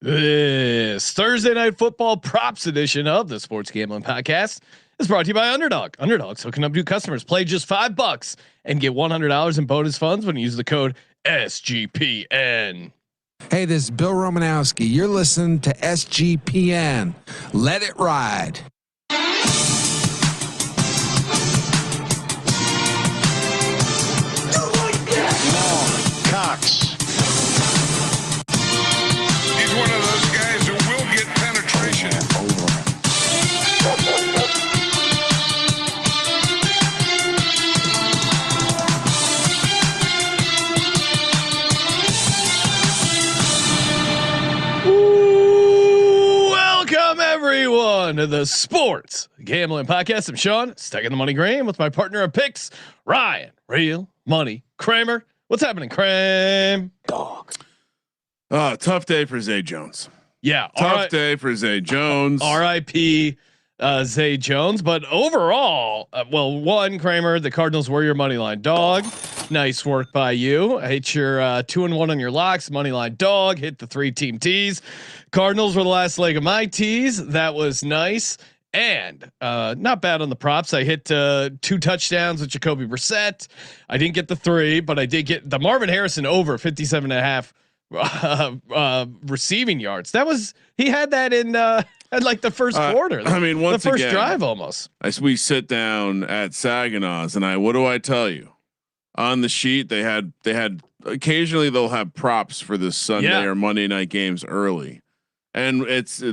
This Thursday night football props edition of the Sports Gambling Podcast is brought to you by Underdog. Underdog's hooking up new customers. Play just $5 and get $100 in bonus funds when you use the code SGPN. Hey, this is Bill Romanowski. You're listening to SGPN. Let it ride. Cox. He's one of those guys who will get penetration. Welcome everyone to the Sports Gambling Podcast. I'm Sean, stacking the money green with my partner of picks, Ryan, Real Money Kramer. What's happening, Kramer? Dog. Tough day for Zay Jones. Yeah. Tough day for Zay Jones. R.I.P. Zay Jones. But overall, one, Kramer, the Cardinals were your money line dog. Nice work by you. I hit your 2-1 on your locks. Money line dog. Hit the 3-team tees. Cardinals were the last leg of my tees. That was nice. And not bad on the props. I hit 2 touchdowns with Jacoby Brissett. I didn't get the 3, but I did get the Marvin Harrison over 57.5 receiving yards. That was, he had that in at like the first quarter. I mean, once the first again, drive almost. We sit down at Saginaw's and what do I tell you? On the sheet they had occasionally they'll have props for this Sunday or Monday night games early, and it's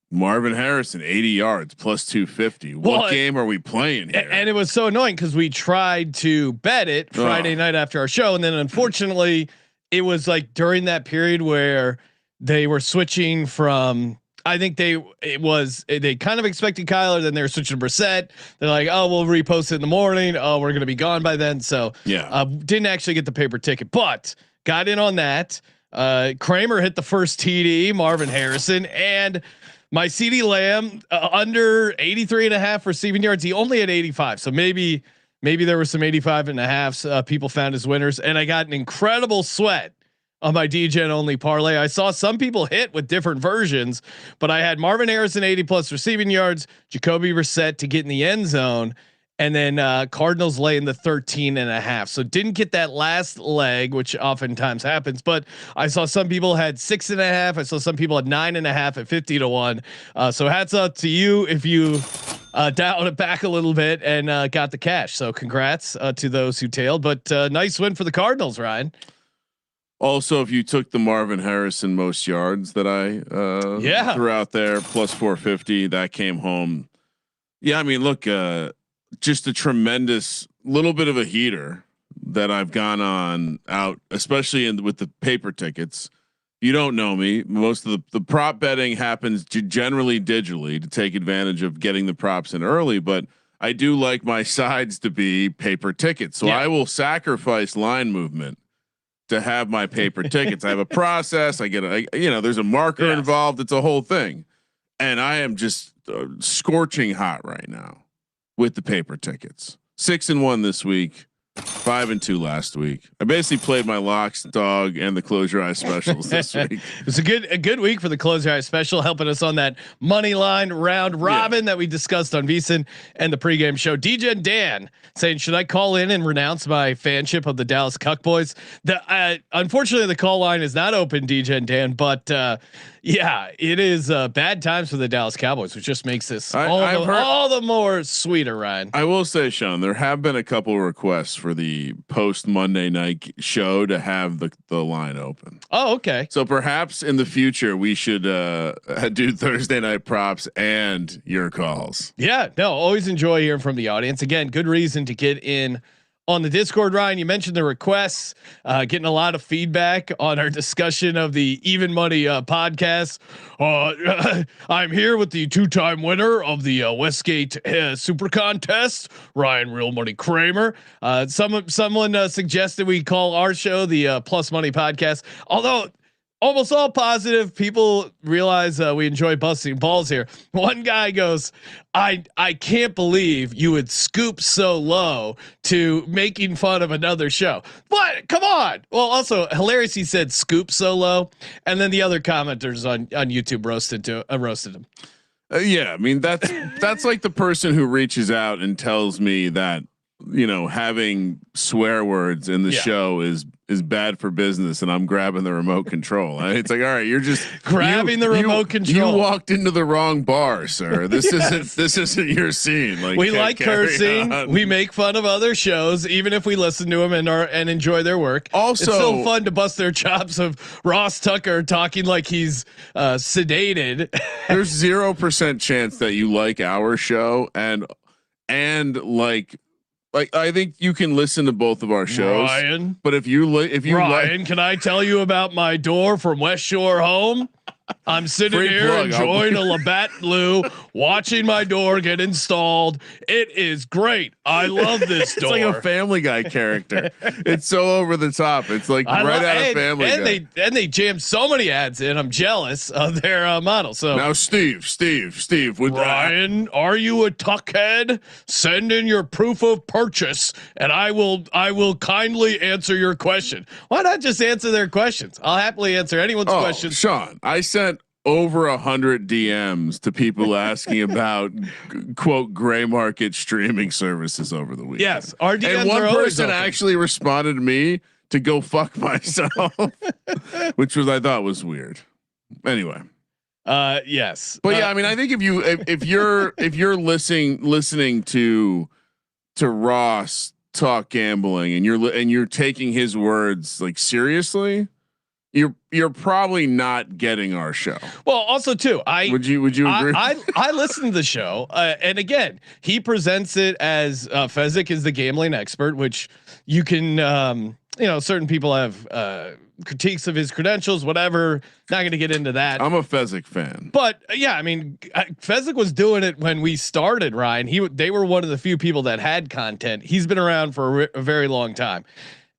Marvin Harrison 80 yards plus 250. What game are we playing here? And it was so annoying because we tried to bet it Friday night after our show, and then unfortunately it was like during that period where they were switching from. I think they kind of expected Kyler, then they were switching to Brissett. They're like, oh, we'll repost it in the morning. Oh, we're gonna be gone by then. So didn't actually get the paper ticket, but got in on that. Kramer hit the first TD, Marvin Harrison, and my CD Lamb under 83.5 receiving yards. He only had 85, so maybe there were some 85.5s. People found as winners, and I got an incredible sweat on my Degen only parlay. I saw some people hit with different versions, but I had Marvin Harrison 80 plus receiving yards, Jacoby Brissett to get in the end zone, and then Cardinals laying the 13.5. So didn't get that last leg, which oftentimes happens, but I saw some people had 6.5. I saw some people had 9.5 at 50 to 1. So hats up to you if you dialed it back a little bit and got the cash. So congrats to those who tailed, but nice win for the Cardinals, Ryan. Also, if you took the Marvin Harrison most yards that I threw out there plus 450, that came home. Yeah, I mean, look, just a tremendous little bit of a heater that I've gone on out, especially with the paper tickets. You don't know me. Most of the prop betting happens generally digitally to take advantage of getting the props in early, but I do like my sides to be paper tickets. So I will sacrifice line movement to have my paper tickets. I have a process. I get there's a marker involved. It's a whole thing. And I am just scorching hot right now with the paper tickets. 6-1 this week, 5-2 last week. I basically played my locks, dog, and the close your eyes specials this week. It's a good week for the close your eyes special, helping us on that money line round robin that we discussed on VSiN and the pregame show. Degen Dan saying, should I call in and renounce my fanship of the Dallas Cowboys? Unfortunately, the call line is not open, Degen Dan, but it is bad times for the Dallas Cowboys, which just makes this all the more sweeter, Ryan. I will say, Sean, there have been a couple of requests for the post Monday night show to have the line open. Oh, okay. So perhaps in the future we should do Thursday night props and your calls. Yeah, no, always enjoy hearing from the audience. Again, good reason to get in on the Discord. Ryan, you mentioned the requests, getting a lot of feedback on our discussion of the Even Money podcast. I'm here with the 2-time winner of the Westgate Super Contest, Ryan Real Money Kramer. Someone suggested we call our show the Plus Money Podcast. Although almost all positive. People realize we enjoy busting balls here. One guy goes, I can't believe you would scoop so low to making fun of another show. But come on. Well, also hilarious. He said scoop so low. And then the other commenters on YouTube roasted him. Yeah. I mean, that's like the person who reaches out and tells me that, having swear words in the show is bad for business, and I'm grabbing the remote control. It's like, all right, you're just grabbing the remote control. You walked into the wrong bar, sir. This isn't your scene. Like, we like cursing. On. We make fun of other shows, even if we listen to them and enjoy their work. Also, it's so fun to bust their chops of Ross Tucker talking like he's sedated. There's 0% chance that you like our show and like I think you can listen to both of our shows, Ryan. But if you Ryan, can I tell you about my door from West Shore home? I'm sitting here enjoying a Labatt Blue, watching my door get installed. It is great. I love this door. It's like a Family Guy character. It's so over the top. It's like out of Family Guy. And they jammed so many ads in. I'm jealous of their model. So now, Steve, with Ryan, are you a tuckhead? Send in your proof of purchase, and I will kindly answer your question. Why not just answer their questions? I'll happily answer anyone's questions. Sean, I sent over 100 DMs to people asking about quote gray market streaming services over the weekend. Yes, our DMs and one are person actually responded to me to go fuck myself, which I thought was weird. Anyway, yes, but yeah, I mean, I think if you're listening to Ross talk gambling and you're taking his words like seriously, you're probably not getting our show. Well, also too, would you agree? I listen to the show, and again, he presents it as Fezzik is the gambling expert, which you can, certain people have critiques of his credentials, whatever. Not going to get into that. I'm a Fezzik fan, but yeah, I mean, Fezzik was doing it when we started. Ryan, they were one of the few people that had content. He's been around for a very long time.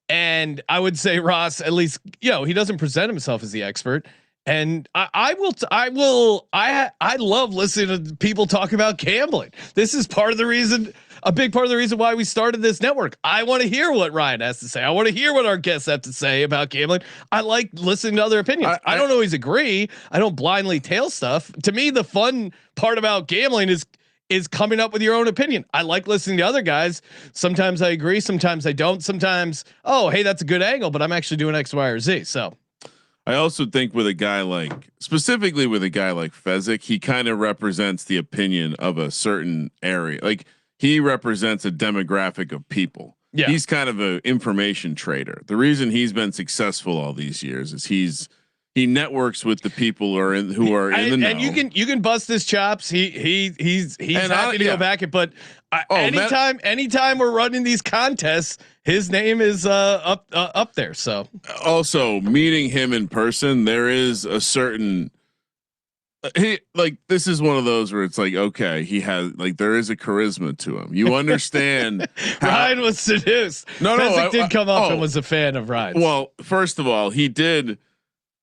And I would say Ross, at least, he doesn't present himself as the expert. And I love listening to people talk about gambling. This is a big part of the reason why we started this network. I want to hear what Ryan has to say. I want to hear what our guests have to say about gambling. I like listening to other opinions. I don't always agree. I don't blindly tail stuff. To me, the fun part about gambling is coming up with your own opinion. I like listening to other guys. Sometimes I agree. Sometimes I don't. Sometimes, hey, that's a good angle, but I'm actually doing X, Y, or Z. So I also think specifically with a guy like Fezzik, he kind of represents the opinion of a certain area. Like he represents a demographic of people. Yeah. He's kind of an information trader. The reason he's been successful all these years is he networks with the people who are in the know. And you can bust his chops. He's happy to go back. But anytime we're running these contests, his name is up there. So also meeting him in person, there is a certain this is one of those where it's like, okay, he has there is a charisma to him. You understand? Ryan was seduced. No, did come up and was a fan of Ryan. Well, first of all, he did.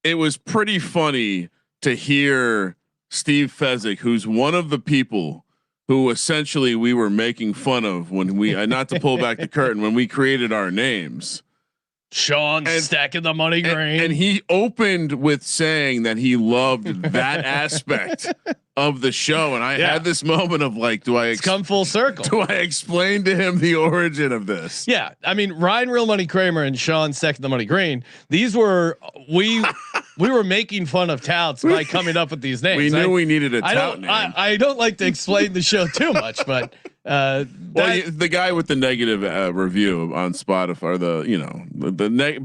It was pretty funny to hear Steve Fezzik, who's one of the people who essentially we were making fun of when we, not to pull back the curtain, when we created our names. Sean stacking the money green. And he opened with saying that he loved that aspect of the show. And I had this moment of it's come full circle. Do I explain to him the origin of this? Yeah. I mean, Ryan Real Money Kramer and Sean Stacking the Money Green. These were, we were making fun of touts by coming up with these names. We knew we needed a tout name. I don't like to explain the show too much, but the guy with the negative review on Spotify,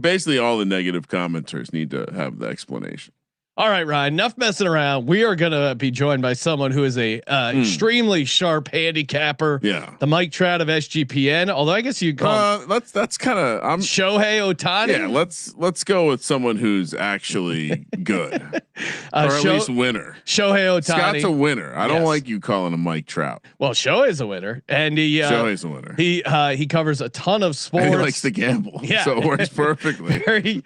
basically all the negative commenters need to have the explanation. All right, Ryan, enough messing around. We are going to be joined by someone who is a extremely sharp handicapper. Yeah. The Mike Trout of SGPN. Although I guess you call that's kind of Shohei Ohtani. Yeah, let's go with someone who's actually good. Or at least winner. Shohei Ohtani. Scott's a winner. I don't like you calling him Mike Trout. Well, Shohei's a winner, and Shohei's a winner. He covers a ton of sports. And he likes to gamble. Yeah. So it works perfectly.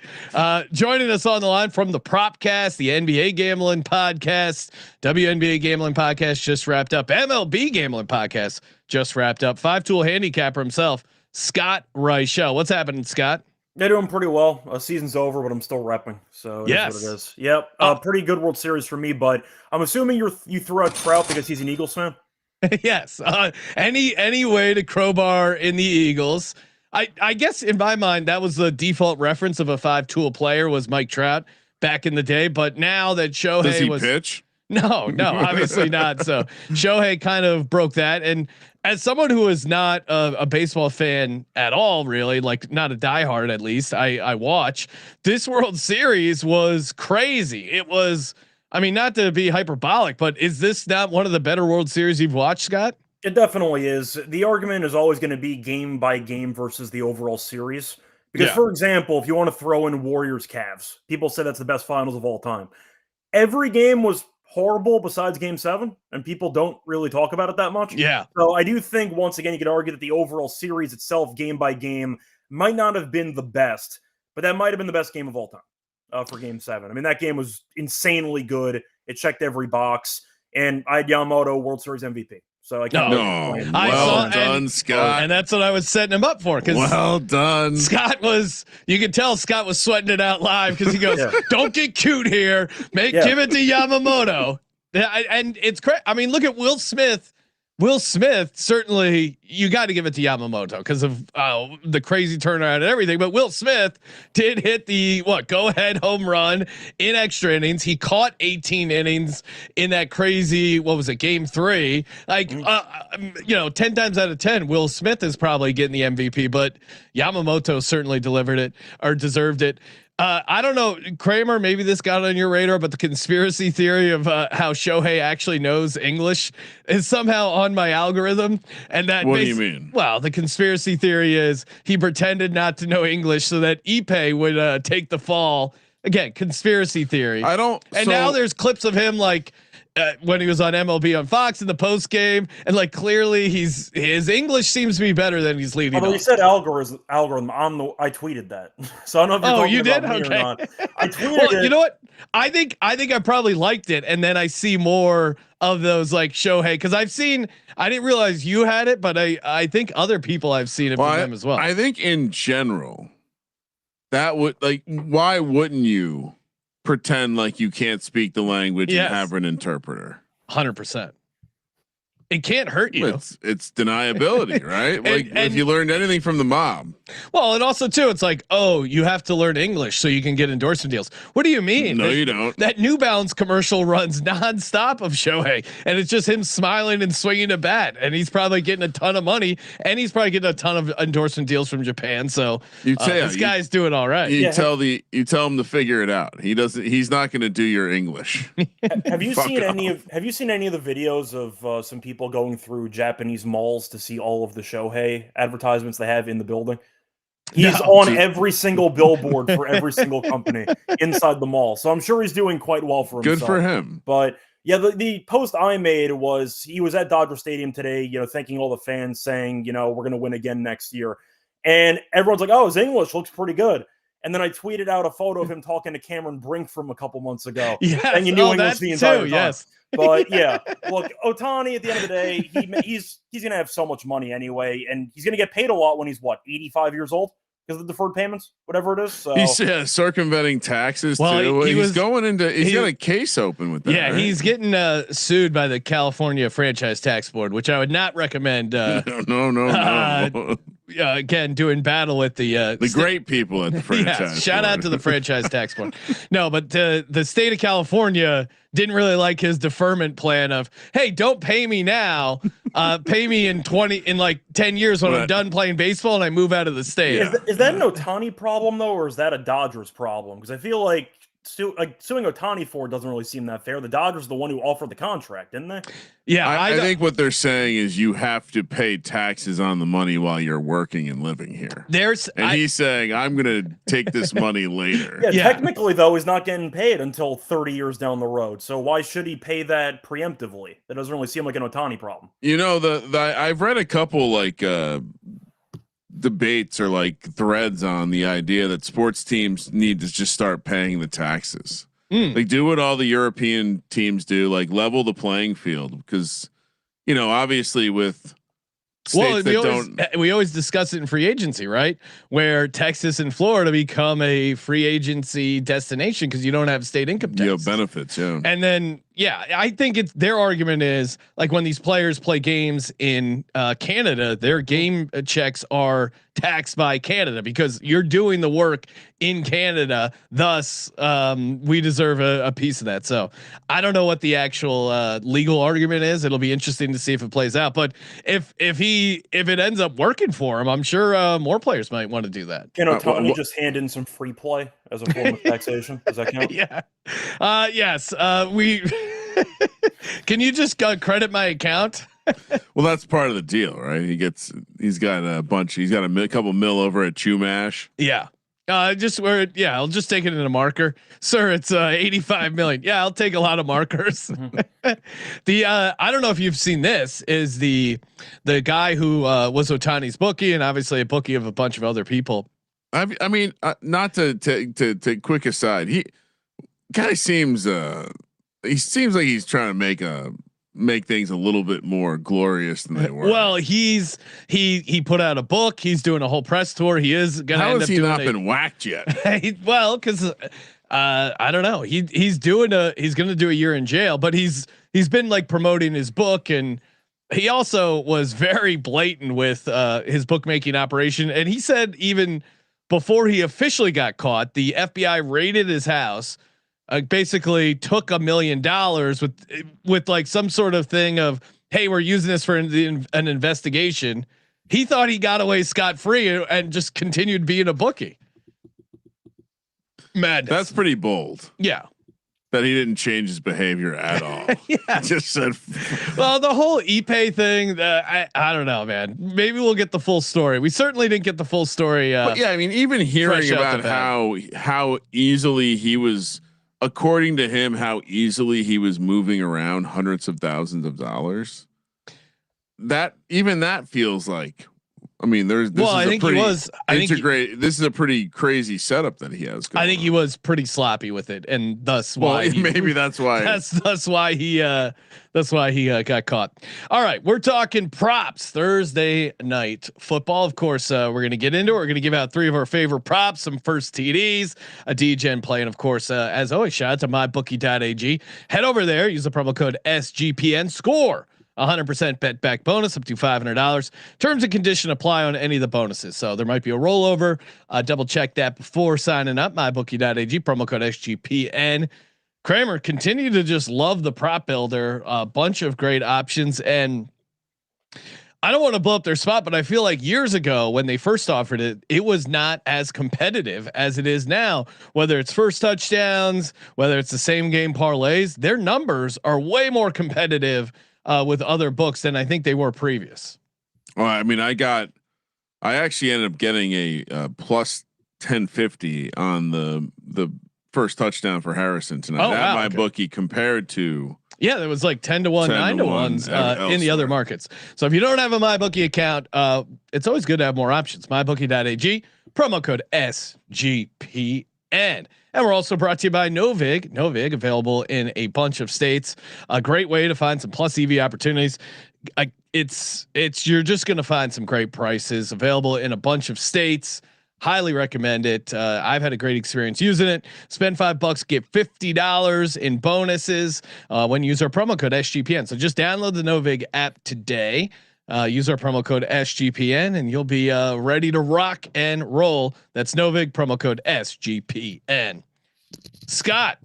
Joining us on the line from the Propcast, the NBA gambling podcast, WNBA gambling podcast just wrapped up. MLB gambling podcast just wrapped up. 5-tool handicapper himself, Scott Reichel. What's happening, Scott? They're doing pretty well. Season's over, but I'm still repping. So it is what it is. Yep. Pretty good World Series for me, but I'm assuming you threw out Trout because he's an Eagles fan. Yes. Any way to crowbar in the Eagles. I guess in my mind, that was the default reference of a 5-tool player was Mike Trout back in the day. But now that Shohei does he pitch? No, obviously not. So Shohei kind of broke that. And as someone who is not a baseball fan at all, really, like not a diehard, at least I watch, this World Series was crazy. It was, I mean, not to be hyperbolic, but is this not one of the better World Series you've watched, Scott? It definitely is. The argument is always going to be game by game versus the overall series. Because, for example, if you want to throw in Warriors Cavs, people say that's the best finals of all time. Every game was horrible besides game 7, and people don't really talk about it that much. Yeah. So I do think, once again, you could argue that the overall series itself, game by game, might not have been the best, but that might have been the best game of all time for game 7. I mean, that game was insanely good. It checked every box, and I had Yamamoto World Series MVP. So I can't well done, Scott. And that's what I was setting him up for. Well done. Scott you could tell Scott was sweating it out live because he goes, don't get cute here. Give it to Yamamoto. And it's crazy. I mean, look at Will Smith. Will Smith, certainly you got to give it to Yamamoto because of the crazy turnaround and everything. But Will Smith did hit the go ahead home run in extra innings. He caught 18 innings in that crazy, game 3, 10 times out of 10, Will Smith is probably getting the MVP, but Yamamoto certainly delivered it or deserved it. I don't know, Kramer, maybe this got on your radar, but the conspiracy theory of how Shohei actually knows English is somehow on my algorithm. And that, what do you mean? Well, the conspiracy theory is he pretended not to know English so that Ipe would take the fall. Again, conspiracy theory. Now there's clips of him when he was on MLB on Fox in the post game, and clearly his English seems to be better than he's leading. Although he said algorithm, I tweeted that, so I don't know if you're talking about me or not. I tweeted it. You know what? I think I probably liked it, and then I see more of those Shohei because I didn't realize you had it, but I think other people I've seen it from them as well. I think in general that would why wouldn't you pretend like you can't speak the language and have an interpreter? 100%. It can't hurt you. It's deniability, right? And if you learned anything from the mob. Well, and also too, it's you have to learn English so you can get endorsement deals. What do you mean? No, you don't. That New Balance commercial runs nonstop of Shohei, and it's just him smiling and swinging a bat, and he's probably getting a ton of money, and he's probably getting a ton of endorsement deals from Japan. So this guy's doing all right. You tell him to figure it out. He's not going to do your English. Have you seen any of the videos of some people going through Japanese malls to see all of the Shohei advertisements they have in the building? He's on every single billboard for every single company inside the mall. So I'm sure he's doing quite well for himself. Good for him. But yeah, the post I made was he was at Dodger Stadium today, thanking all the fans, saying, we're going to win again next year. And everyone's like, oh, his English looks pretty good. And then I tweeted out a photo of him talking to Cameron Brink from a couple months ago. Yes. And you knew English the entire time. Yes. But yeah, look, Ohtani at the end of the day, he's going to have so much money anyway, and he's going to get paid a lot when he's 85 years old because of the deferred payments, whatever it is. So he's circumventing taxes too. He's got a case open with that. Yeah, right? He's getting sued by the California Franchise Tax Board, which I would not recommend. No. Again, doing battle with the great people at the franchise. Shout out to the Franchise Tax Board. No, but the state of California didn't really like his deferment plan of, hey, don't pay me now, pay me in 10 years when I'm done playing baseball and I move out of the state. Is that an Ohtani problem though, or is that a Dodgers problem? Because I feel like suing Ohtani for it doesn't really seem that fair. The Dodgers are the one who offered the contract, didn't they? Yeah, I think what they're saying is you have to pay taxes on the money while you're working and living here. He's saying I'm going to take this money later. Yeah, technically though, he's not getting paid until 30 years down the road. So why should he pay that preemptively? That doesn't really seem like an Ohtani problem. You know, I've read a couple like debates or like threads on the idea that sports teams need to just start paying the taxes. Like do what all the European teams do, like level the playing field, because you know, obviously with states we always discuss it in free agency, right? Where Texas and Florida become a free agency destination because you don't have state income tax. You have benefits, yeah. And then I think it's their argument is like when these players play games in Canada, their game checks are taxed by Canada because you're doing the work in Canada. Thus, we deserve a piece of that. So I don't know what the actual legal argument is. It'll be interesting to see if it plays out. But if it ends up working for him, I'm sure more players might want to do that. Can Ohtani just hand in some free play as a form of taxation? Does that count? Yeah. Yes. We. Can you just credit my account? Well, that's part of the deal, right? He's got a couple mil over at Chumash. Yeah. I'll just take it in a marker. Sir, it's 85 million. Yeah, I'll take a lot of markers. I don't know if you've seen this, is the guy who was Ohtani's bookie and obviously a bookie of a bunch of other people. I mean, not to quick aside, he kind of seems like he's trying to make things a little bit more glorious than they were. Well, he put out a book. He's doing a whole press tour. He is going to end up doing not been whacked yet? Well, because I don't know. He's going to do a year in jail, but he's been like promoting his book, and he also was very blatant with his bookmaking operation. And he said even before he officially got caught, the FBI raided his house. Basically took $1 million with like some sort of thing of, hey, we're using this for an investigation. He thought he got away scot-free and just continued being a bookie. Madness. That's pretty bold. Yeah. That he didn't change his behavior at all. Yeah. Just said, well, the whole ePay thing, I don't know, man. Maybe we'll get the full story. We certainly didn't get the full story. But yeah. I mean, even hearing about how easily he was, according to him, how easily he was moving around hundreds of thousands of dollars. That feels like, I mean, this is a pretty crazy setup that he has. I think he was pretty sloppy with it, and thus why that's why he got caught. All right, we're talking props Thursday night football. Of course, we're going to get into it. We're going to give out 3 of our favorite props, some first TDs, a Degen play, and of course, as always, shout out to mybookie.ag. Head over there, use the promo code SGPN, score 100% bet back bonus up to $500. Terms and condition apply on any of the bonuses. So there might be a rollover. Double check that before signing up. MyBookie.ag, promo code SGPN. Kramer, continue to just love the prop builder. A bunch of great options, and I don't want to blow up their spot, but I feel like years ago when they first offered it, it was not as competitive as it is now. Whether it's first touchdowns, whether it's the same game parlays, their numbers are way more competitive with other books than I think they were previous. Well, I mean, I actually ended up getting a plus 1050 on the first touchdown for Harrison tonight. My bookie compared to. Yeah, there was like 10 to 1, 9 to 1s in the other markets. So if you don't have a MyBookie account, it's always good to have more options. MyBookie.ag, promo code SGPN. And we're also brought to you by Novig. Novig, available in a bunch of states. A great way to find some plus EV opportunities. You're just going to find some great prices available in a bunch of states. Highly recommend it. I've had a great experience using it. Spend $5, get $50 in bonuses when you use our promo code SGPN. So just download the Novig app today. Use our promo code SGPN and you'll be ready to rock and roll. That's Novig, promo code SGPN. Scott,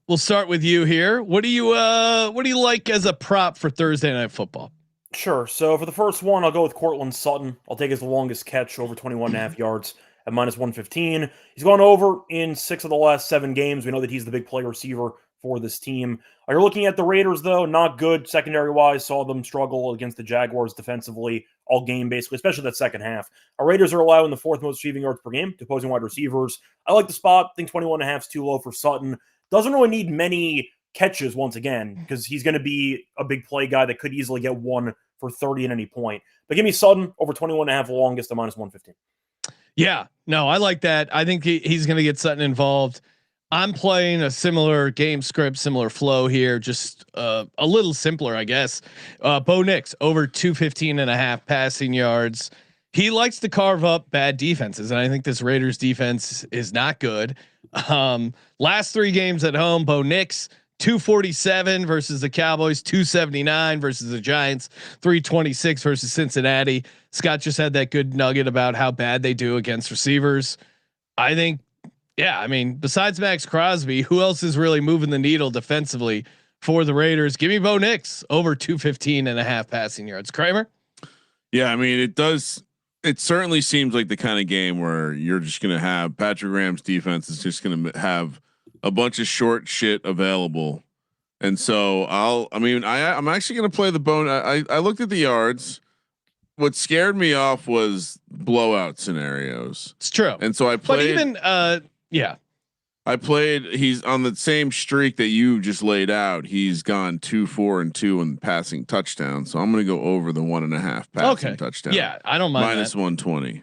we'll start with you here. What do you like as a prop for Thursday Night Football? Sure. So for the first one, I'll go with Cortland Sutton. I'll take his longest catch over 21.5 yards. at -115. He's gone over in 6 of the last 7 games. We know that he's the big play receiver for this team. You're looking at the Raiders, though, not good secondary-wise. Saw them struggle against the Jaguars defensively all game, basically, especially that second half. Our Raiders are allowing the 4th most receiving yards per game to opposing wide receivers. I like the spot. I think 21.5 is too low for Sutton. Doesn't really need many catches once again because he's going to be a big play guy that could easily get 1 for 30 at any point. But give me Sutton over 21.5 longest at -115. Yeah, no, I like that. I think he's going to get Sutton involved. I'm playing a similar game script, similar flow here, just a little simpler, I guess. Bo Nix over 215.5 passing yards. He likes to carve up bad defenses, and I think this Raiders defense is not good. Last 3 games at home, Bo Nix 247 versus the Cowboys, 279 versus the Giants, 326 versus Cincinnati. Scott just had that good nugget about how bad they do against receivers. I think. Yeah, I mean, besides Max Crosby, who else is really moving the needle defensively for the Raiders? Give me Bo Nix over 215.5 passing yards. Kramer? Yeah, I mean, it does. It certainly seems like the kind of game where you're just going to have Patrick Graham's defense is just going to have a bunch of short shit available. And so I'm actually going to play the bone. I looked at the yards. What scared me off was blowout scenarios. It's true. And so I played. But even, yeah, I played. He's on the same streak that you just laid out. He's gone 2, 4, and 2 in passing touchdowns. So I'm going to go over the 1.5 passing touchdown. Yeah, I don't mind -120.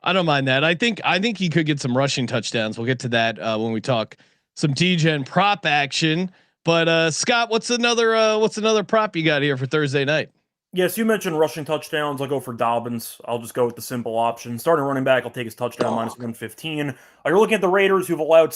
I don't mind that. I think he could get some rushing touchdowns. We'll get to that when we talk some Degen prop action. But Scott, what's another prop you got here for Thursday night? Yes, you mentioned rushing touchdowns. I'll go for Dobbins. I'll just go with the simple option. Starting running back, I'll take his touchdown -115. You're looking at the Raiders, who've allowed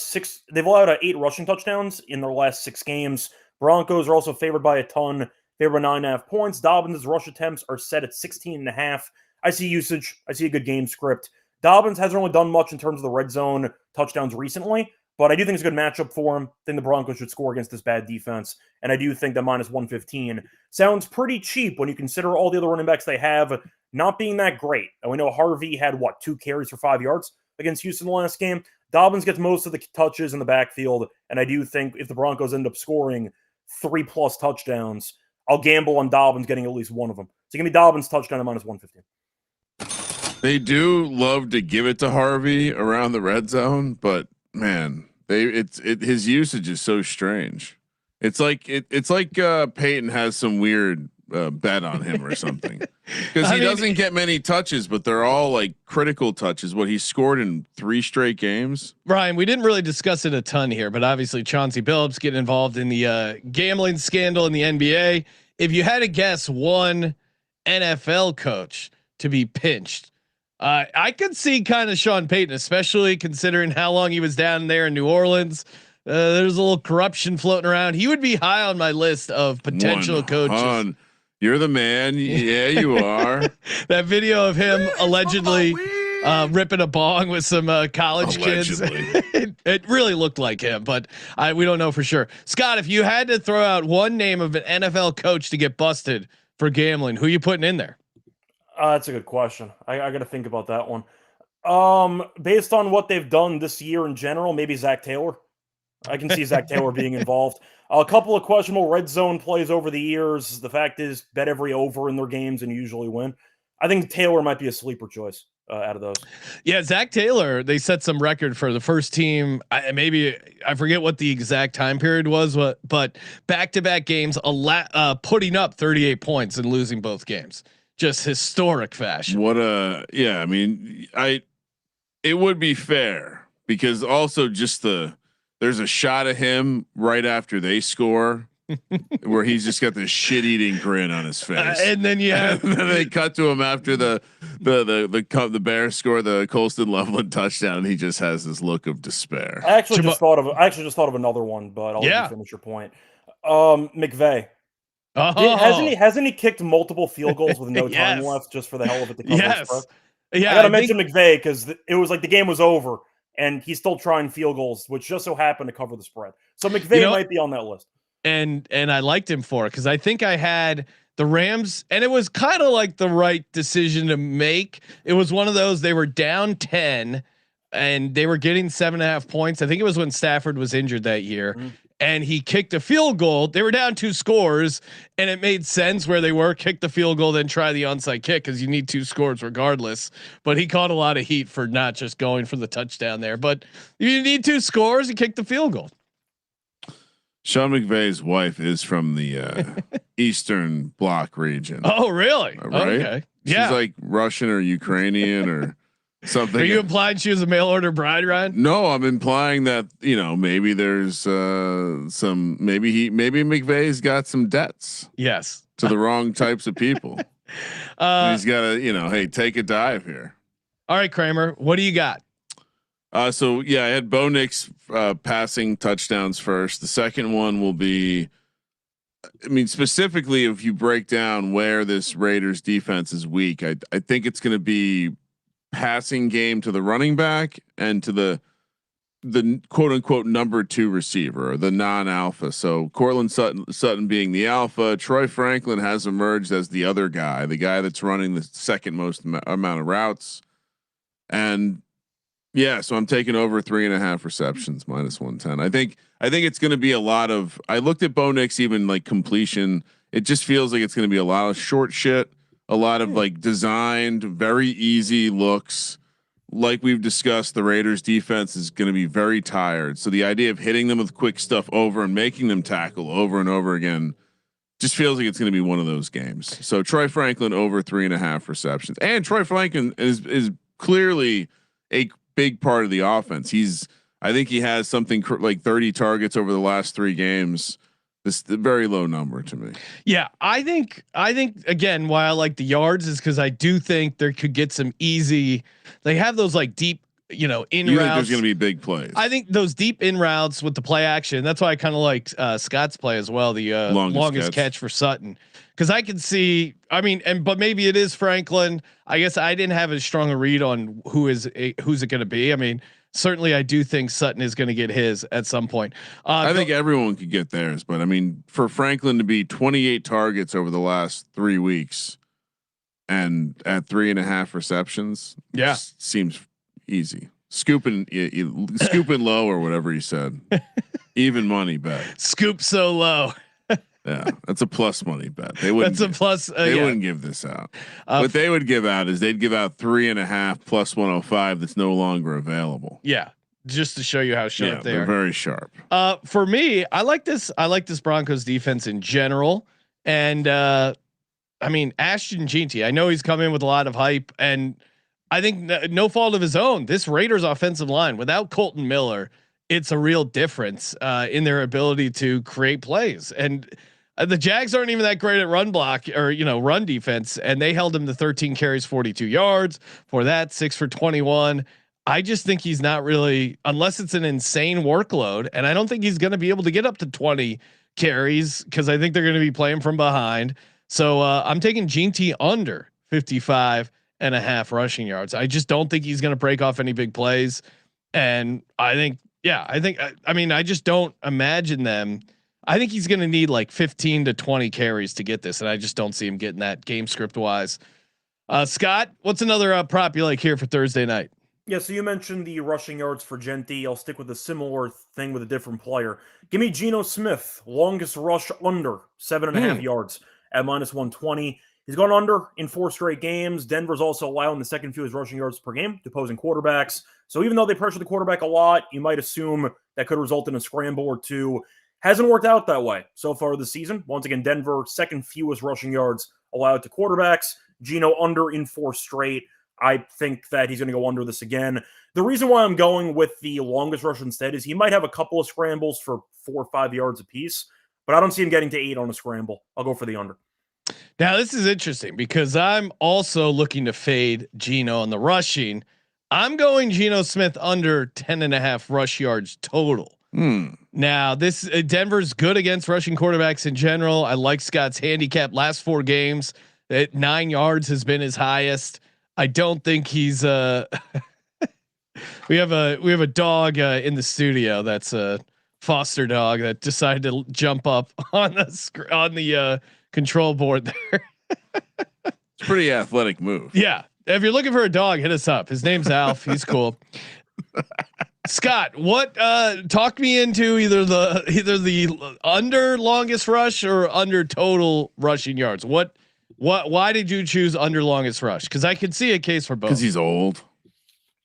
8 rushing touchdowns in their last 6 games. Broncos are also favored by a ton, favored by 9.5 points. Dobbins' rush attempts are set at 16.5. I see usage. I see a good game script. Dobbins hasn't really done much in terms of the red zone touchdowns recently, but I do think it's a good matchup for him. I think the Broncos should score against this bad defense, and I do think that -115 sounds pretty cheap when you consider all the other running backs they have not being that great. And we know Harvey had 2 carries for 5 yards against Houston the last game. Dobbins gets most of the touches in the backfield, and I do think if the Broncos end up scoring 3+ touchdowns, I'll gamble on Dobbins getting at least one of them. So give me Dobbins touchdown at -115. They do love to give it to Harvey around the red zone, but man, his usage is so strange. It's like Peyton has some weird bet on him or something because he doesn't get many touches, but they're all like critical touches. What he scored in 3 straight games. Ryan, we didn't really discuss it a ton here, but obviously Chauncey Billups getting involved in the gambling scandal in the NBA. If you had to guess one NFL coach to be pinched, I could see kind of Sean Payton, especially considering how long he was down there in New Orleans. There's a little corruption floating around. He would be high on my list of potential coaches. You're the man. Yeah, you are. That video of him allegedly ripping a bong with some college kids. It really looked like him, but we don't know for sure. Scott, if you had to throw out one name of an NFL coach to get busted for gambling, who are you putting in there? That's a good question. I got to think about that one. Based on what they've done this year in general, maybe Zach Taylor. I can see Zach Taylor being involved. A couple of questionable red zone plays over the years. The fact is, bet every over in their games and usually win. I think Taylor might be a sleeper choice out of those. Yeah, Zach Taylor. They set some record for the first team. Maybe I forget what the exact time period was, but back-to-back games, putting up 38 points and losing both games. Just historic fashion. Yeah. I mean, it would be fair because also just there's a shot of him right after they score where he's just got this shit-eating grin on his face, and then and then they cut to him after the Bears score the Colston Loveland touchdown. And he just has this look of despair. I actually just thought of another one, but I'll let you finish your point. McVay. Hasn't he kicked multiple field goals with no time left just for the hell of it to cover the spread? Yeah, I gotta mention McVay because it was like the game was over and he's still trying field goals, which just so happened to cover the spread. So McVay might be on that list. And I liked him for it because I think I had the Rams, and it was kind of like the right decision to make. It was one of those, they were down 10 and they were getting 7.5 points. I think it was when Stafford was injured that year. And he kicked a field goal. They were down 2 scores, and it made sense where they were. Kick the field goal, then try the onside kick because you need 2 scores regardless. But he caught a lot of heat for not just going for the touchdown there. But you need 2 scores and kick the field goal. Sean McVay's wife is from the Eastern Bloc region. Oh, really? Right? Okay. She's like Russian or Ukrainian or something. Are you implying she was a mail order bride, Ryan? No, I'm implying that maybe there's some maybe McVay's got some debts. Yes, to the wrong types of people. He's got to hey, take a dive here. All right, Kramer, what do you got? So I had Bo Nix passing touchdowns first. The second one will be, specifically if you break down where this Raiders defense is weak, I think it's going to be passing game to the running back and to the quote unquote number 2 receiver, or the non-alpha. So Cortland Sutton being the alpha. Troy Franklin has emerged as the other guy, the guy that's running the second most amount of routes. And so I'm taking over 3.5 receptions -110. I think it's going to be a lot of. I looked at Bo Nix, even like completion. It just feels like it's going to be a lot of short shit, a lot of like designed, very easy looks. Like we've discussed, the Raiders defense is going to be very tired. So the idea of hitting them with quick stuff over and making them tackle over and over again just feels like it's going to be one of those games. So Troy Franklin over 3.5 receptions, and Troy Franklin is clearly a big part of the offense. I think he has something like 30 targets over the last 3 games. This is a very low number to me. Yeah, I think again why I like the yards is because I do think there could get some easy. They have those like deep, in routes. Think there's going to be big plays. I think those deep in routes with the play action. That's why I kind of like Scott's play as well. The longest catch for Sutton, because I can see. But maybe it is Franklin. I guess I didn't have as strong a read on who's it going to be. Certainly I do think Sutton is going to get his at some point. I think everyone could get theirs, but for Franklin to be 28 targets over the last 3 weeks and at 3.5 receptions, seems easy. Scooping low or whatever you said. Even money bet. Scoop so low. Yeah, that's a plus money bet. They wouldn't. That's a plus. They wouldn't give this out. What they would give out is they'd give out 3.5 plus 105 that's no longer available. Yeah, just to show you how sharp they are. Very sharp. For me, I like this. I like this Broncos defense in general, and Ashton Jeanty. I know he's come in with a lot of hype, and I think no fault of his own. This Raiders offensive line without Colton Miller, it's a real difference in their ability to create plays. And the Jags aren't even that great at run block or run defense, and they held him to 13 carries, 42 yards. For that, 6 for 21. I just think he's not really, unless it's an insane workload, and I don't think he's going to be able to get up to 20 carries because I think they're going to be playing from behind. So I'm taking Jeanty under 55.5 rushing yards. I just don't think he's going to break off any big plays, and I just don't imagine them. I think he's going to need like 15 to 20 carries to get this, and I just don't see him getting that game script wise. Scott, what's another prop you like here for Thursday night? Yeah, so you mentioned the rushing yards for Jeanty. I'll stick with a similar thing with a different player. Give me Geno Smith, longest rush under 7.5 yards at -120. He's gone under in 4 straight games. Denver's also allowing the second fewest rushing yards per game to opposing quarterbacks. So even though they pressure the quarterback a lot, you might assume that could result in a scramble or two. Hasn't worked out that way so far this season. Once again, Denver, second fewest rushing yards allowed to quarterbacks. Geno under in 4 straight. I think that he's going to go under this again. The reason why I'm going with the longest rush instead is he might have a couple of scrambles for 4 or 5 yards apiece, but I don't see him getting to 8 on a scramble. I'll go for the under. Now, this is interesting because I'm also looking to fade Geno on the rushing. I'm going Geno Smith under 10.5 rush yards total. Now, this Denver's good against rushing quarterbacks in general. I like Scott's handicap last 4 games. At 9 yards has been his highest. I don't think he's we have a dog in the studio that's a foster dog that decided to jump up on the control board there. It's a pretty athletic move. Yeah. If you're looking for a dog, hit us up. His name's Alf. He's cool. Scott, what talk me into either the under longest rush or under total rushing yards? Why did you choose under longest rush? Because I could see a case for both. Because he's old.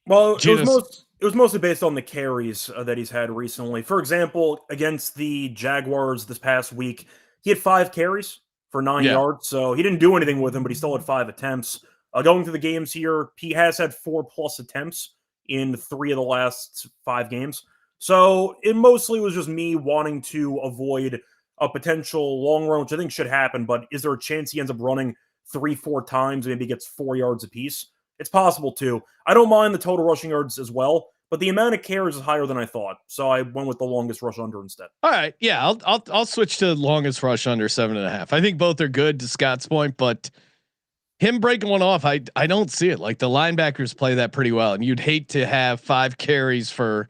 Well, it was mostly based on the carries that he's had recently. For example, against the Jaguars this past week, he had 5 carries for 9 yards. So he didn't do anything with him, but he still had 5 attempts. Going through the games here, he has had 4+ attempts in 3 of the last 5 games. So it mostly was just me wanting to avoid a potential long run, which I think should happen. But is there a chance he ends up running 3-4 times, maybe gets 4 yards apiece? It's possible too. I don't mind the total rushing yards as well, but the amount of carries is higher than I thought. So I went with the longest rush under instead. All right. Yeah. I'll switch to longest rush under 7.5. I think both are good to Scott's point, but him breaking one off, I don't see it. Like the linebackers play that pretty well, and you'd hate to have 5 carries for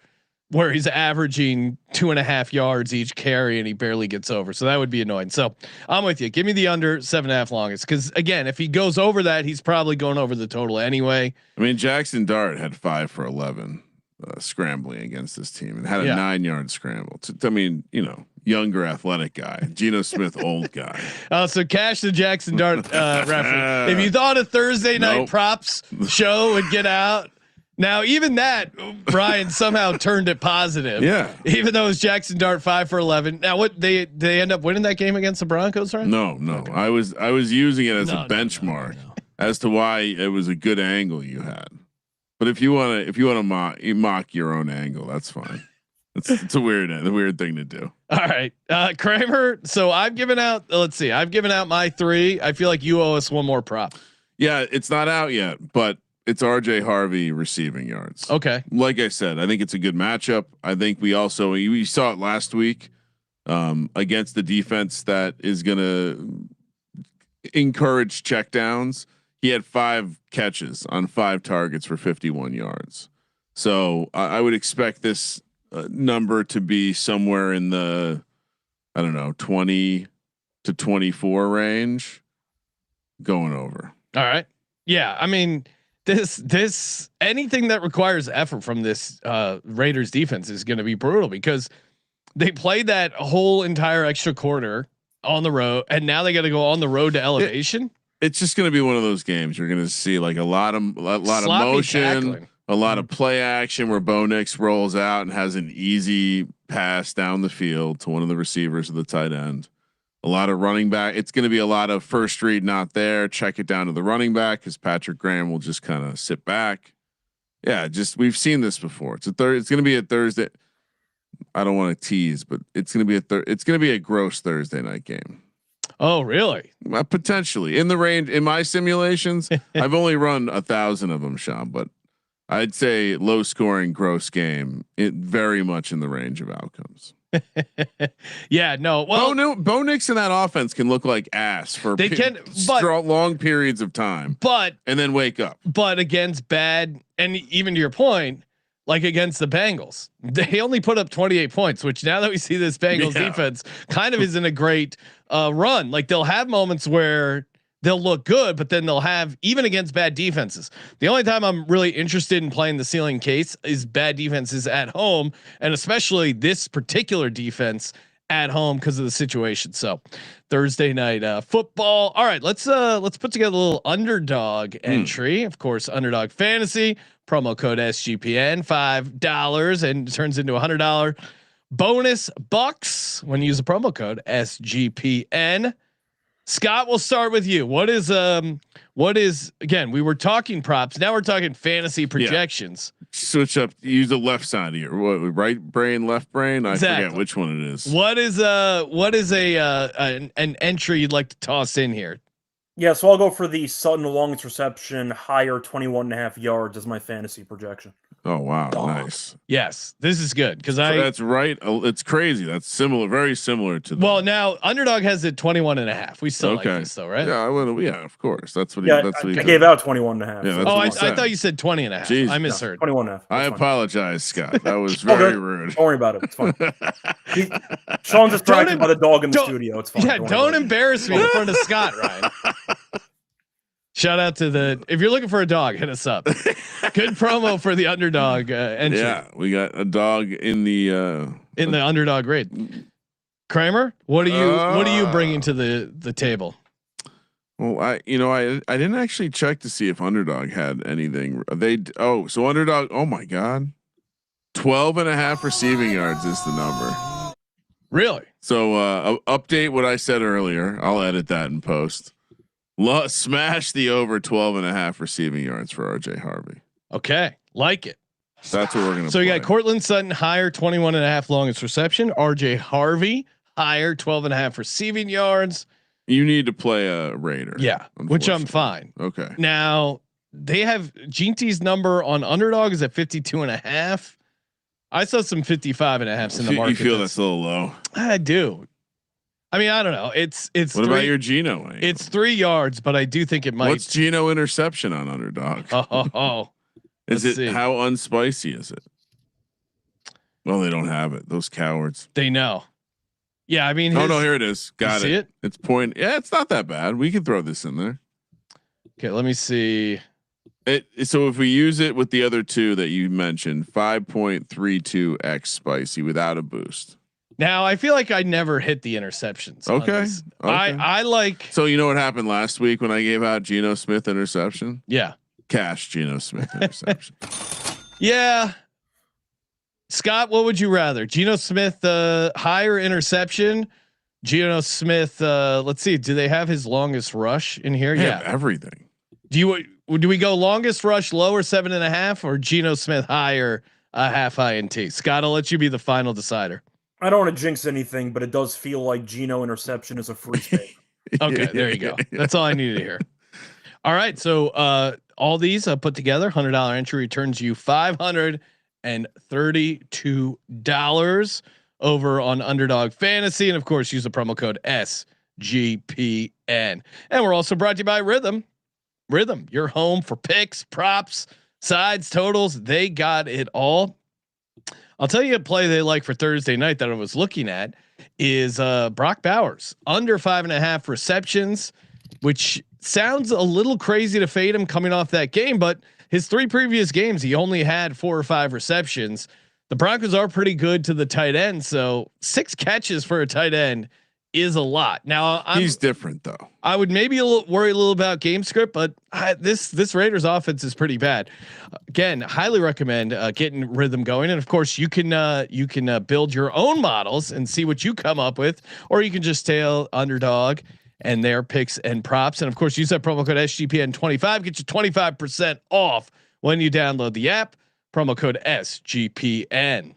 where he's averaging 2.5 yards each carry and he barely gets over. So that would be annoying. So I'm with you. Give me the under 7.5 longest. Cause again, if he goes over that, he's probably going over the total anyway. I mean, Jackson Dart had 5 for 11 scrambling against this team and had a 9-yard scramble. I mean, younger athletic guy, Geno Smith, old guy. So cash the Jackson Dart reference. If you thought a Thursday night props show would get out, now even that Brian somehow turned it positive. Yeah. Even though it was Jackson Dart 5 for 11. Now what they end up winning that game against the Broncos, right? No. Okay. I was using it as a benchmark as to why it was a good angle you had. But if you want to mock your own angle, that's fine. It's a weird thing to do. All right, Kramer. So I've given out. Let's see. I've given out my 3. I feel like you owe us one more prop. Yeah, it's not out yet, but it's RJ Harvey receiving yards. Okay. Like I said, I think it's a good matchup. I think we saw it last week against the defense that is going to encourage checkdowns. He had 5 catches on 5 targets for 51 yards. So I would expect this number to be somewhere in the, 20 to 24 range going over. All right. Yeah. I mean, this anything that requires effort from this Raiders defense is going to be brutal because they played that whole entire extra quarter on the road and now they got to go on the road to elevation. It's just going to be one of those games. You're going to see like a lot of motion, tackling. A lot of play action where Bo Nix rolls out and has an easy pass down the field to one of the receivers of the tight end. A lot of running back. It's going to be a lot of first read not there. Check it down to the running back because Patrick Graham will just kind of sit back. Yeah, we've seen this before. It's going to be a Thursday. I don't want to tease, but it's going to be a gross Thursday night game. Oh, really? Potentially in the range. In my simulations, I've only run 1,000 of them, Sean, but I'd say low scoring gross game. It very much in the range of outcomes. Yeah, no. Well, Bo Nix in that offense can look like ass for long periods of time, and then wake up. But against bad, and even to your point, like against the Bengals, they only put up 28 points. Which now that we see this Bengals defense, kind of isn't a great run. Like they'll have moments where they'll look good, but then they'll have even against bad defenses. The only time I'm really interested in playing the ceiling case is bad defenses at home, and especially this particular defense at home because of the situation. So Thursday night football. All right, let's put together a little Underdog entry. Of course, Underdog Fantasy promo code SGPN $5 and it turns into $100 bonus bucks when you use the promo code SGPN. Scott, we'll start with you. What is again? We were talking props. Now we're talking fantasy projections. Yeah. Switch up. Use the left side here. Right brain, left brain. I forget which one it is. What is an entry you'd like to toss in here? Yeah, so I'll go for the Sutton longest reception, higher 21.5 yards as my fantasy projection. Oh wow, nice. Yes, this is good because that's right. It's crazy. That's similar, very similar to. Well, now Underdog has it 21.5. We still like this though, right? Yeah, yeah, of course. That's what. I gave out 21.5. Yeah, I thought you said 20.5. Jeez. I misheard. 21.5. I apologize, Scott. That was very rude. Don't worry about it. It's fine. Sean's distracted by the dog in the studio. It's fine. Yeah, don't embarrass me in front of Scott, Ryan. Shout out to if you're looking for a dog, hit us up. Good promo for the Underdog entry. Yeah, we got a dog in the Underdog raid. Kramer, what are you bringing to the table? Well, I didn't actually check to see if Underdog had anything. So Underdog, oh my God, 12.5 receiving yards is the number. Really? So update what I said earlier. I'll edit that in post. Smash the over 12.5 receiving yards for RJ Harvey. Okay. Like it. That's what we're going to So you got Cortland Sutton higher 21.5 longest reception. RJ Harvey higher 12.5 receiving yards. You need to play a Raider. Yeah. Which I'm fine. Okay. Now they have Ginty's number on Underdog is at 52.5. I saw some 55.5s in the market. You feel that's a little low. I do. I mean, I don't know. It's what about your Geno? It's 3 yards, but I do think it might. What's Geno interception on Underdog? Is it how unspicy is it? Well, they don't have it. Those cowards. They know. Yeah, I mean. No, here it is. Got it. It's point. Yeah, it's not that bad. We can throw this in there. Okay, let me see. So if we use it with the other two that you mentioned, 5.32x spicy without a boost. Now I feel like I never hit the interceptions. Okay. I like. So you know what happened last week when I gave out Geno Smith interception? Yeah. Cash Geno Smith interception. Yeah. Scott, what would you rather? Geno Smith higher interception. Geno Smith. Let's see. Do they have his longest rush in here? Yeah. Everything. Do we go longest rush lower 7.5 or Geno Smith higher half INT? Scott, I'll let you be the final decider. I don't want to jinx anything, but it does feel like Geno interception is a free spin. Okay, there you go. That's all I needed to hear. All right, so all these put together, $100 entry returns you $532 over on Underdog Fantasy, and of course, use the promo code SGPN. And we're also brought to you by Rhythm. Rhythm, your home for picks, props, sides, totals. They got it all. I'll tell you a play they like for Thursday night that I was looking at is Brock Bowers under 5.5 receptions, which sounds a little crazy to fade him coming off that game, but his 3 previous games, he only had 4 or 5 receptions. The Broncos are pretty good to the tight end. So 6 catches for a tight end is a lot. Now he's different though. I would maybe worry a little about game script, but this Raiders offense is pretty bad. Again, highly recommend getting Rhythm going, and of course you can build your own models and see what you come up with, or you can just tail Underdog and their picks and props, and of course use that promo code SGPN25, get you 25% off when you download the app. Promo code SGPN.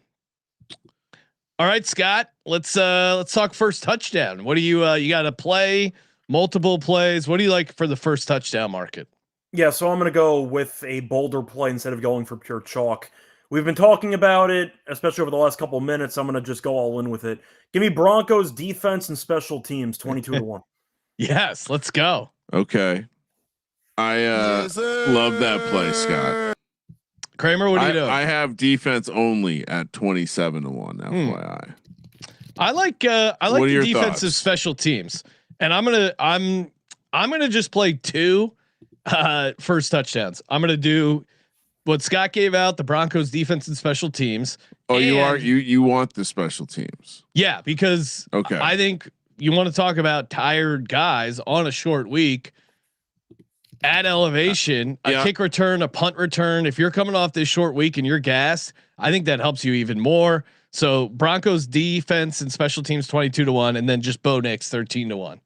All right, Scott, let's talk first touchdown. What do you got to play multiple plays? What do you like for the first touchdown market? Yeah, so I'm going to go with a bolder play instead of going for pure chalk. We've been talking about it, especially over the last couple of minutes. I'm going to just go all in with it. Give me Broncos defense and special teams 22-1. Yes, let's go. Okay. I love that play, Scott. Kramer, what are you doing? I have defense only at 27-1. FYI. I like the defensive special teams, and I'm gonna just play 2 first touchdowns. I'm gonna do what Scott gave out, the Broncos defense and special teams. Oh, you want the special teams? Yeah, because I think you want to talk about tired guys on a short week. At elevation, a kick return, a punt return. If you're coming off this short week and you're gassed, I think that helps you even more. So Broncos defense and special teams 22-1, and then just Bo Nix 13-1.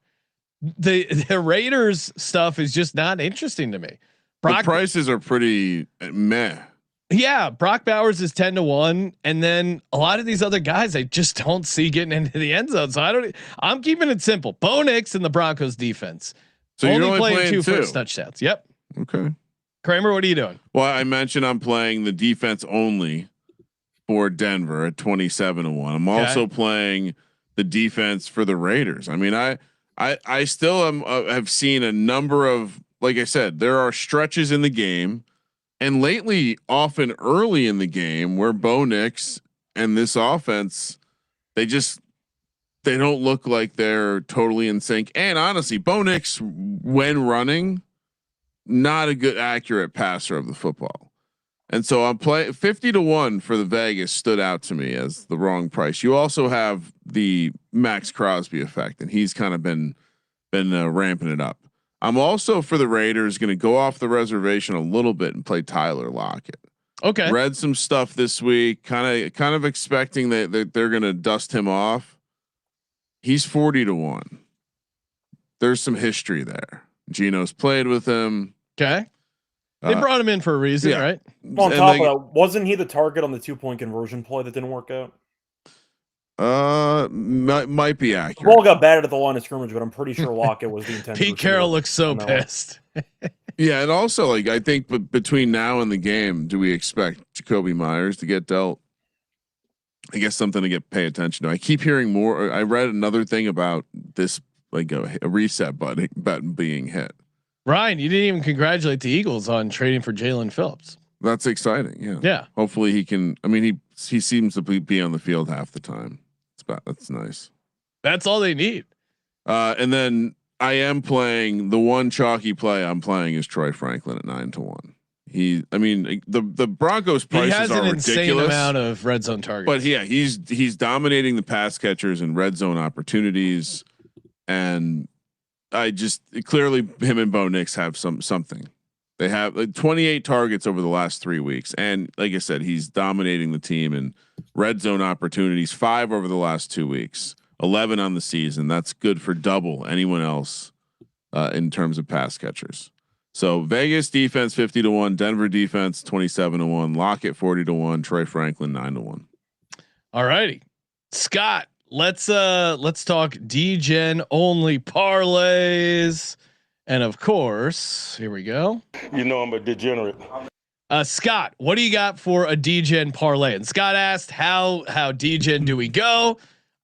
The Raiders stuff is just not interesting to me. The prices are pretty meh. Yeah, Brock Bowers is 10-1, and then a lot of these other guys I just don't see getting into the end zone. So I'm keeping it simple. Bo Nix and the Broncos defense. So only you're playing 2 first touchdowns. Yep. Okay. Kramer, what are you doing? Well, I mentioned I'm playing the defense only for Denver at 27-1. I'm also playing the defense for the Raiders. I mean, I still have seen a number of, like I said, there are stretches in the game, and lately, often early in the game, where Bo Nix and this offense, they don't look like they're totally in sync. And honestly, Bo Nix, when running, not a good accurate passer of the football. And so I'm playing 50-1 for the Vegas stood out to me as the wrong price. You also have the Max Crosby effect, and he's kind of been ramping it up. I'm also for the Raiders going to go off the reservation a little bit and play Tyler Lockett. Okay. Read some stuff this week, kind of expecting that they're going to dust him off. He's 40-1. There's some history there. Geno's played with him. Okay. They brought him in for a reason, right? Well, on top of that, wasn't he the target on the 2-point conversion play that didn't work out? Might be accurate. The ball got batted at the line of scrimmage, but I'm pretty sure Lockett was the intended. Pete Carroll looks so pissed. Yeah, and also like I think between now and the game, do we expect Jacoby Myers to get dealt? I guess something to pay attention to. I keep hearing more. I read another thing about this, like a reset button being hit. Ryan, you didn't even congratulate the Eagles on trading for Jalen Phillips. That's exciting. Yeah. Yeah. Hopefully he can. I mean, he seems to be on the field half the time. That's nice. That's all they need. And then I am playing the one chalky play I'm playing is Troy Franklin at 9-1. The Broncos prices he has are an ridiculous. Insane amount of red zone targets. But yeah, he's dominating the pass catchers and red zone opportunities, and I just clearly him and Bo Nix have something. They have like 28 targets over the last 3 weeks, and like I said, he's dominating the team in red zone opportunities. 5 over the last 2 weeks, 11 on the season. That's good for double anyone else in terms of pass catchers. So Vegas defense 50-1, Denver defense 27-1, Lockett 40-1, Troy Franklin 9-1. All righty, Scott. Let's talk Degen only parlays, and of course, here we go. You know I'm a degenerate. Scott, what do you got for a Degen parlay? And Scott asked, how Degen do we go?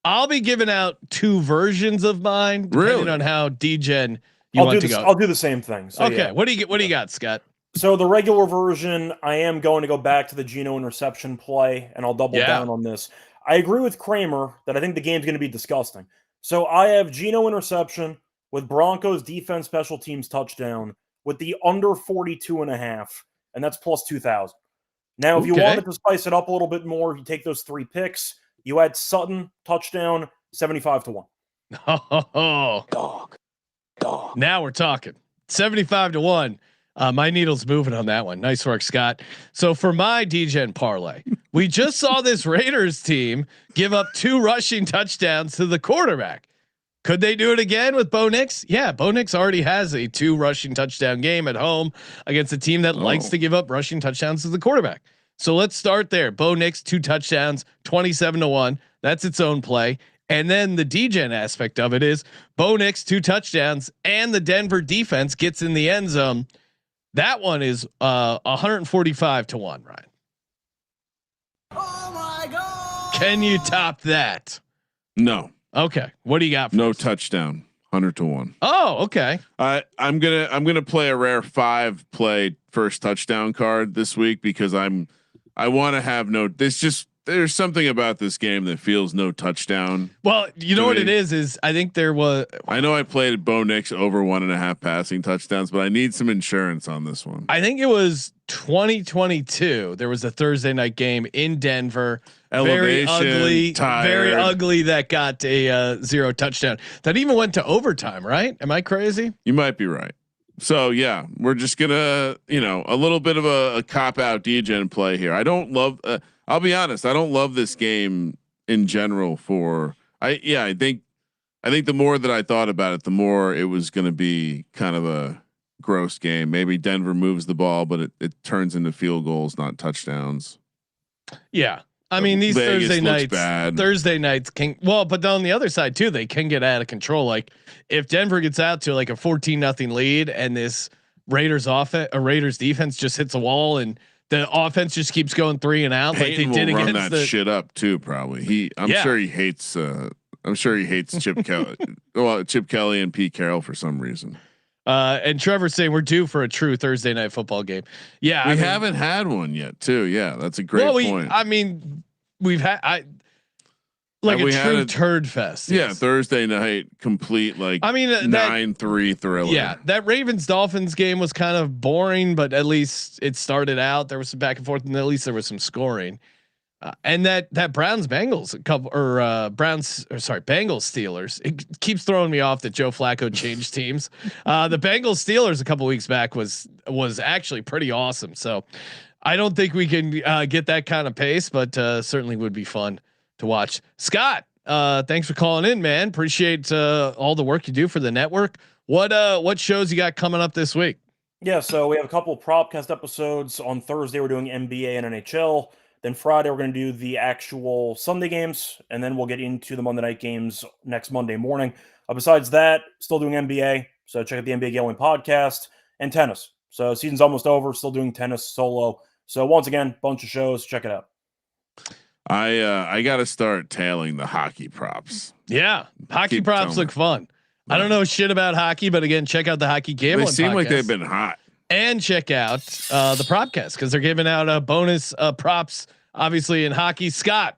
I'll be giving out 2 versions of mine, depending on how Degen you want to go. I'll do the same thing. So, okay, yeah. What do you got, Scott? So the regular version, I am going to go back to the Geno interception play, and I'll double down on this. I agree with Kramer that I think the game's going to be disgusting. So I have Geno interception with Broncos defense special teams touchdown with the under 42.5, and that's plus 2,000. Now, if you wanted to spice it up a little bit more, you take those 3 picks, you add Sutton touchdown 75-1. Oh, dog. Now we're talking 75-1. My needle's moving on that one. Nice work, Scott. So for my Degen parlay, we just saw this Raiders team give up 2 rushing touchdowns to the quarterback. Could they do it again with Bo Nix? Yeah, Bo Nix already has a 2 rushing touchdown game at home against a team that likes to give up rushing touchdowns to the quarterback. So let's start there. Bo Nix 2 touchdowns, 27-1. That's its own play. And then the Degen aspect of it is Bo Nix 2 touchdowns and the Denver defense gets in the end zone. That one is 145-1, Ryan. Oh my God. Can you top that? No. Okay. What do you got? No touchdown. 100-1. Oh, okay. I'm gonna play a rare 5 play first touchdown card this week because I want to have there's something about this game that feels no touchdown. Well, you know what it is I think there was. I know I played Bo Nix over 1.5 passing touchdowns, but I need some insurance on this one. I think it was 2022. There was a Thursday night game in Denver. Very ugly. That got a 0 touchdown. That even went to overtime. Right? Am I crazy? You might be right. So yeah, we're just gonna, a little bit of a cop out Degen play here. I don't love. I'll be honest. I don't love this game in general. I think the more that I thought about it, the more it was going to be kind of a gross game. Maybe Denver moves the ball, but it turns into field goals, not touchdowns. Yeah. I mean, these Vegas Thursday nights but on the other side too, they can get out of control. Like if Denver gets out to like a 14-0 lead and this Raiders defense just hits a wall and the offense just keeps going 3 and out Peyton like they did will against run that shit up too. Probably I'm sure he hates Chip Kelly. Well, Chip Kelly and Pete Carroll for some reason. And Trevor's saying we're due for a true Thursday night football game. Yeah, we haven't had one yet too. Yeah, that's a great point. We've had. like a true turd fest. Yeah, Thursday night, complete like. I mean, 9-3 thriller. Yeah, that Ravens Dolphins game was kind of boring, but at least it started out. There was some back and forth, and at least there was some scoring. And that Browns Bengals Bengals Steelers. It keeps throwing me off that Joe Flacco changed teams. The Bengals Steelers a couple weeks back was actually pretty awesome. So I don't think we can get that kind of pace, but certainly would be fun to watch. Scott, thanks for calling in, man. Appreciate all the work you do for the network. What shows you got coming up this week? Yeah, so we have a couple of Propcast episodes. On Thursday, we're doing NBA and NHL. Then Friday, we're going to do the actual Sunday games, and then we'll get into the Monday night games next Monday morning. Besides that, still doing NBA. So check out the NBA Gambling Podcast and tennis. So season's almost over. Still doing tennis solo. So once again, bunch of shows. Check it out. I got to start tailing the hockey props. Yeah, hockey props look fun. I don't know shit about hockey, but again, check out the Hockey Gambling. They seem podcast. Like they've been hot. And check out the Propcast because they're giving out bonus props, obviously in hockey. Scott,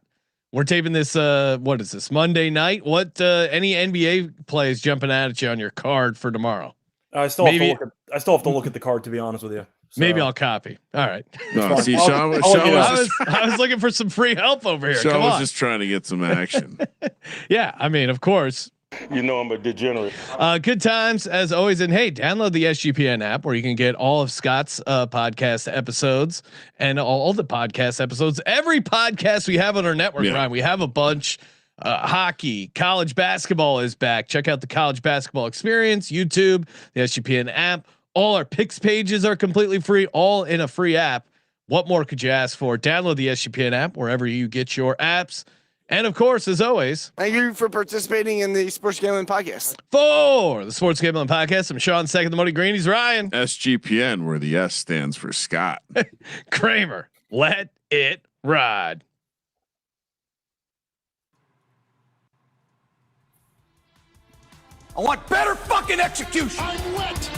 we're taping this. What is this Monday night? What any NBA plays jumping out at you on your card for tomorrow? I still have to look at the card, to be honest with you. So. Maybe I'll copy. All right. No, see, Sean I was looking for some free help over here. Sean was just trying to get some action. Yeah, I mean, of course. You know I'm a degenerate. Good times as always, and hey, download the SGPN app where you can get all of Scott's podcast episodes and all the podcast episodes. Every podcast we have on our network, Ryan, we have a bunch. Hockey, college basketball is back. Check out the College Basketball Experience, YouTube, the SGPN app. All our picks pages are completely free, all in a free app. What more could you ask for? Download the SGPN app wherever you get your apps. And of course, as always, thank you for participating in the Sports Gambling Podcast. For the Sports Gambling Podcast, I'm Sean, second the Money Green. He's Ryan. SGPN, where the S stands for Scott. Kramer, let it ride. I want better fucking execution. I'm wet.